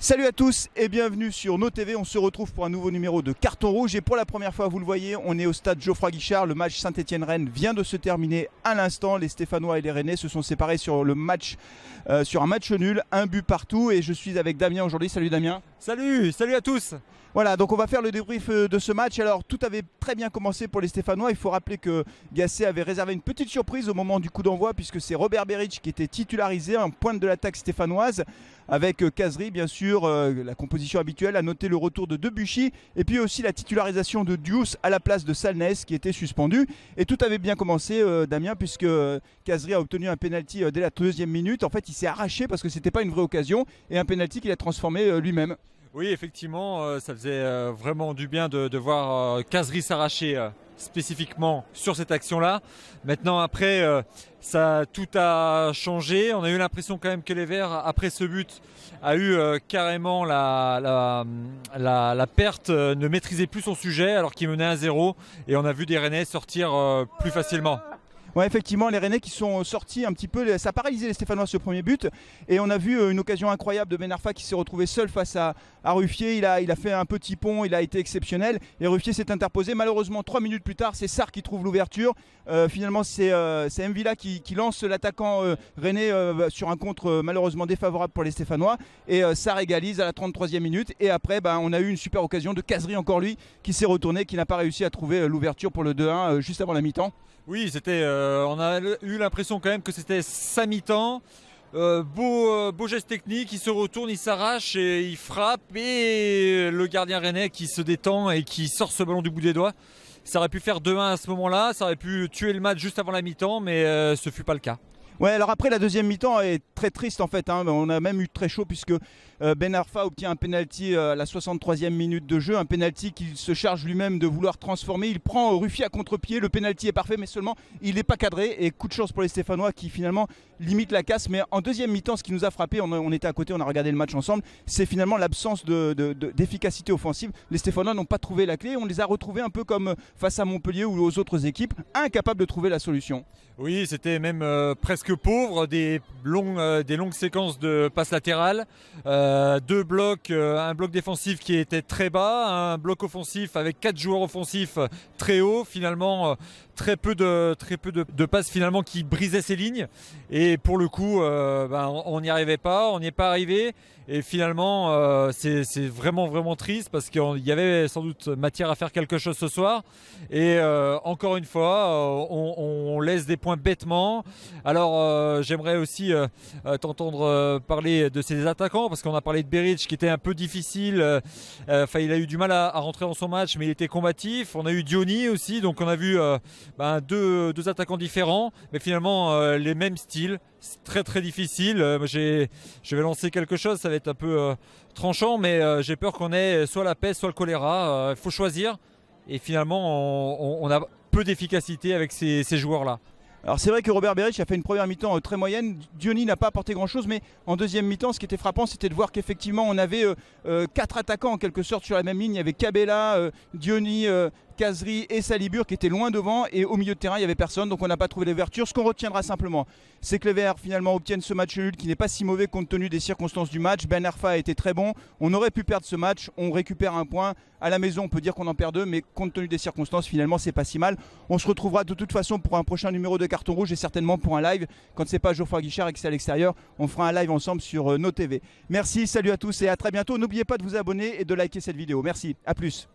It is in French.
Salut à tous et bienvenue sur nos TV. On se retrouve pour un nouveau numéro de Carton Rouge et pour la première fois, vous le voyez, on est au stade Geoffroy Guichard. Le match Saint-Etienne-Rennes vient de se terminer à l'instant. Les Stéphanois et les Rennais se sont séparés sur le match, sur un match nul, un but partout. Et je suis avec Damien aujourd'hui. Salut Damien. Salut à tous. Voilà, donc on va faire le débrief de ce match. Alors tout avait très bien commencé pour les Stéphanois. Il faut rappeler que Gasset avait réservé une petite surprise au moment du coup d'envoi, puisque c'est Robert Berić qui était titularisé en pointe de l'attaque stéphanoise, avec Khazri bien sûr, la composition habituelle. À noter le retour de Debuchy et puis aussi la titularisation de Diouf à la place de Salnes qui était suspendu. Et tout avait bien commencé, Damien, puisque Khazri a obtenu un penalty dès la deuxième minute. En fait, il s'est arraché parce que c'était pas une vraie occasion et un penalty qu'il a transformé lui-même. Oui, effectivement, ça faisait vraiment du bien de voir Khazri s'arracher spécifiquement sur cette action-là. Maintenant, après, tout a changé. On a eu l'impression quand même que les Verts, après ce but, a eu carrément la perte, ne maîtrisait plus son sujet alors qu'il menait 1-0. Et on a vu des Rennais sortir plus facilement. Ouais, effectivement, les Rennais qui sont sortis un petit peu, ça a paralysé les Stéphanois ce premier but. Et on a vu une occasion incroyable de Ben Arfa qui s'est retrouvé seul face à Ruffier. Il a fait un petit pont, il a été exceptionnel. Et Ruffier s'est interposé. Malheureusement, 3 minutes plus tard, c'est Sarr qui trouve l'ouverture. Finalement, c'est M'Vila qui lance l'attaquant Rennais sur un contre malheureusement défavorable pour les Stéphanois. Et Sarr égalise à la 33e minute. Et après, on a eu une super occasion de Khazri, encore lui, qui s'est retourné, qui n'a pas réussi à trouver l'ouverture pour le 2-1 juste avant la mi-temps. Oui, on a eu l'impression quand même que c'était sa mi-temps. Beau geste technique, il se retourne, il s'arrache et il frappe. Et le gardien rennais qui se détend et qui sort ce ballon du bout des doigts. Ça aurait pu faire 2-1 à ce moment-là, ça aurait pu tuer le match juste avant la mi-temps, mais ce fut pas le cas. Ouais, alors après la deuxième mi-temps est très triste en fait, hein. On a même eu très chaud puisque Ben Arfa obtient un penalty à la 63e minute de jeu, un penalty qu'il se charge lui-même de vouloir transformer. Il prend Ruffier à contre-pied, le penalty est parfait mais seulement il n'est pas cadré et coup de chance pour les Stéphanois qui finalement limite la casse. Mais en deuxième mi-temps, ce qui nous a frappé, on était à côté, on a regardé le match ensemble, c'est finalement l'absence d'efficacité offensive. Les Stéphanois n'ont pas trouvé la clé, on les a retrouvés un peu comme face à Montpellier ou aux autres équipes, incapables de trouver la solution. Oui, c'était même presque pauvre, des longues séquences de passes latérales, deux blocs, un bloc défensif qui était très bas, un bloc offensif avec 4 joueurs offensifs très haut, finalement très peu de passes finalement qui brisaient ces lignes. Et pour le coup, on n'y arrivait pas, on n'y est pas arrivé. Et finalement, c'est vraiment triste parce qu'il y avait sans doute matière à faire quelque chose ce soir. Et encore une fois, on laisse des points bêtement. Alors, j'aimerais aussi t'entendre parler de ces attaquants parce qu'on a parlé de Berić qui était un peu difficile. Il a eu du mal à rentrer dans son match, mais il était combatif. On a eu Diony aussi, donc on a vu deux attaquants différents, mais finalement les mêmes styles. C'est très difficile. Je vais lancer quelque chose, ça va être un peu tranchant, mais j'ai peur qu'on ait soit la peste, soit le choléra. Il faut choisir. Et finalement, on a peu d'efficacité avec ces joueurs-là. Alors c'est vrai que Robert Berić a fait une première mi-temps très moyenne. Diony n'a pas apporté grand chose, mais en deuxième mi-temps, ce qui était frappant, c'était de voir qu'effectivement on avait 4 attaquants en quelque sorte sur la même ligne. Il y avait Cabella, Diony, Khazri et Salibur qui étaient loin devant, et au milieu de terrain il n'y avait personne, donc on n'a pas trouvé l'ouverture. Ce qu'on retiendra simplement, c'est que les Verts finalement obtiennent ce match nul qui n'est pas si mauvais compte tenu des circonstances du match. Ben Arfa a été très bon, on aurait pu perdre ce match, on récupère un point. À la maison on peut dire qu'on en perd 2, mais compte tenu des circonstances finalement c'est pas si mal. On se retrouvera de toute façon pour un prochain numéro de Carton Rouge et certainement pour un live. Quand c'est pas Geoffroy Guichard et que c'est à l'extérieur, on fera un live ensemble sur nos TV. Merci, salut à tous et à très bientôt. N'oubliez pas de vous abonner et de liker cette vidéo. Merci, à plus.